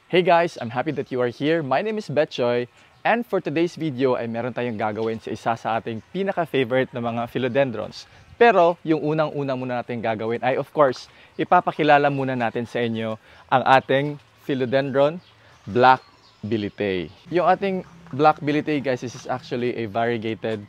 Hey guys, I'm happy that you are here. My name is Betchoy, and for today's video ay meron tayong gagawin sa isa sa ating pinaka-favorite na mga philodendrons. Pero yung unang-una muna natin gagawin ay of course, ipapakilala muna natin sa inyo ang ating philodendron Black Bilitei. Yung ating Black Bilitei guys, this is actually a variegated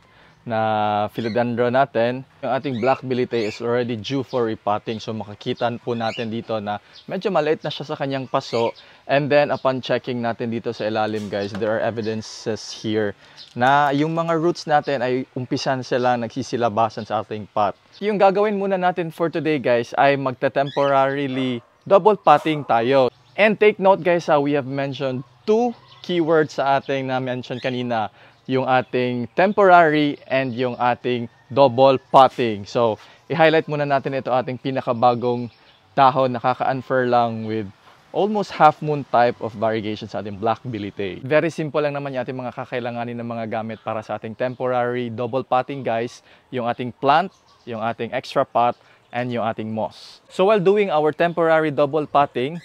na philodendron natin. Yung ating Black Bilitei is already due for repotting. So makikita po natin dito na medyo maliit na siya sa kanyang paso. And then upon checking natin dito sa ilalim guys, there are evidences here na yung mga roots natin ay umpisan sila nagsisilabasan sa ating pot. Yung gagawin muna natin for today guys ay magta-temporarily double potting tayo. And take note guys, we have mentioned two keywords sa ating na-mention kanina. Yung ating temporary and yung ating double potting. So, i-highlight muna natin ito ating pinakabagong dahon, nakaka-unfurl lang with almost half moon type of variegation sa ating Black Bilitei. Very simple lang naman yung ating mga kakailanganin ng mga gamit para sa ating temporary double potting guys. Yung ating plant, yung ating extra pot, and yung ating moss. So, while doing our temporary double potting,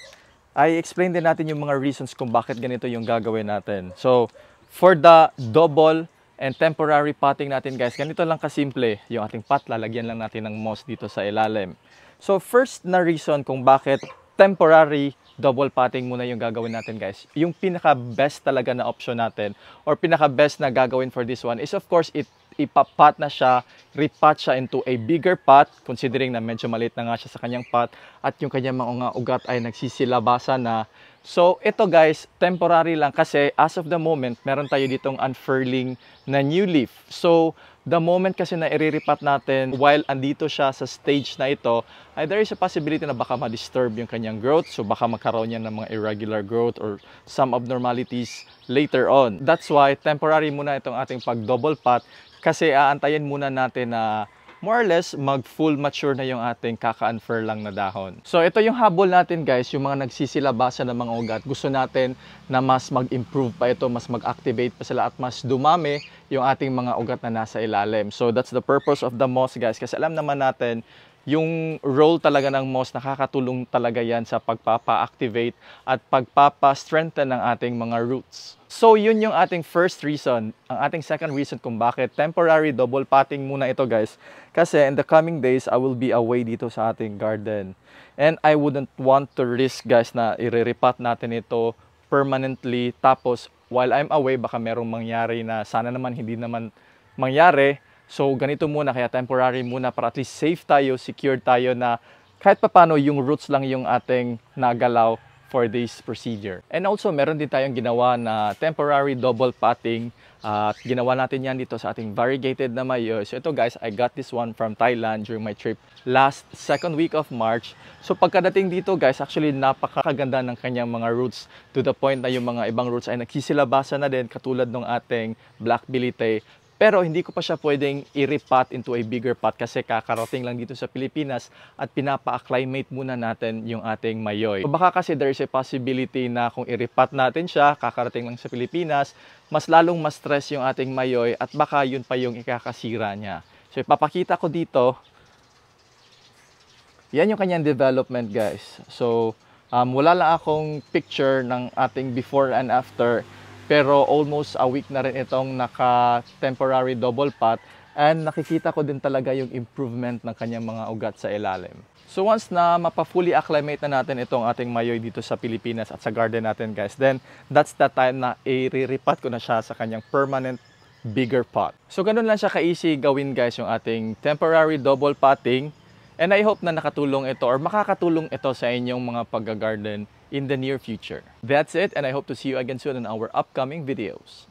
I explain din natin yung mga reasons kung bakit ganito yung gagawin natin. So, for the double and temporary potting natin guys, ganito lang kasimple. Yung ating pot, lalagyan lang natin ng moss dito sa ilalim. So first na reason kung bakit temporary double potting muna yung gagawin natin guys. Yung pinaka-best talaga na option natin or pinaka-best na gagawin for this one is of course ipapot na siya, repot siya into a bigger pot considering na medyo maliit na nga siya sa kanyang pot at yung kanyang mga ugat ay nagsisilabasan na. So, ito guys, temporary lang kasi as of the moment, meron tayo ditong unfurling na new leaf. So, the moment kasi na iriripat natin while andito siya sa stage na ito, ay there is a possibility na baka ma-disturb yung kanyang growth. So, baka magkaroon yan ng mga irregular growth or some abnormalities later on. That's why, temporary muna itong ating pag-double pot kasi aantayin muna natin na more or less, mag-full mature na yung ating kaka-unfurl lang na dahon. So, ito yung habol natin guys, yung mga nagsisilabasan ng mga ugat. Gusto natin na mas mag-improve pa ito, mas mag-activate pa sila at mas dumami yung ating mga ugat na nasa ilalim. So, that's the purpose of the moss guys. Kasi alam naman natin, yung role talaga ng moss, nakakatulong talaga yan sa pagpapa-activate at pagpapa-strengthen ng ating mga roots. So, yun yung ating first reason. Ang ating second reason kung bakit temporary double potting muna ito guys. Kasi in the coming days, I will be away dito sa ating garden. And I wouldn't want to risk guys na i-repot natin ito permanently. Tapos, while I'm away, baka merong mangyari na sana naman hindi naman mangyari. So, ganito muna, kaya temporary muna para at least safe tayo, secure tayo na kahit papano yung roots lang yung ating nagalaw for this procedure. And also, meron din tayong ginawa na temporary double potting. At ginawa natin yan dito sa ating variegated na mayo. So ito guys, I got this one from Thailand during my trip last second week of March. So pagkadating dito guys, actually napakaganda ng kanyang mga roots to the point na yung mga ibang roots ay nagsisilabasan na din katulad ng ating Black Bilitei. Pero hindi ko pa siya pwedeng i-repot into a bigger pot kasi kakarating lang dito sa Pilipinas at pinapa-acclimate muna natin yung ating mayoy. So baka kasi there is a possibility na kung i-repot natin siya, kakarating lang sa Pilipinas, mas lalong ma-stress yung ating mayoy at baka yun pa yung ikakasira niya. So ipapakita ko dito, yan yung kanyang development guys. So wala lang akong picture ng ating before and after. Pero almost a week na rin itong naka-temporary double pot and nakikita ko din talaga yung improvement ng kanyang mga ugat sa ilalim. So once na mapa-fully acclimate na natin itong ating mayoy dito sa Pilipinas at sa garden natin guys, then that's the time na i-repot ko na siya sa kanyang permanent bigger pot. So ganun lang siya ka-easy gawin guys yung ating temporary double potting. And I hope na nakatulong ito or makakatulong ito sa inyong mga pag-garden in the near future. That's it, and I hope to see you again soon in our upcoming videos.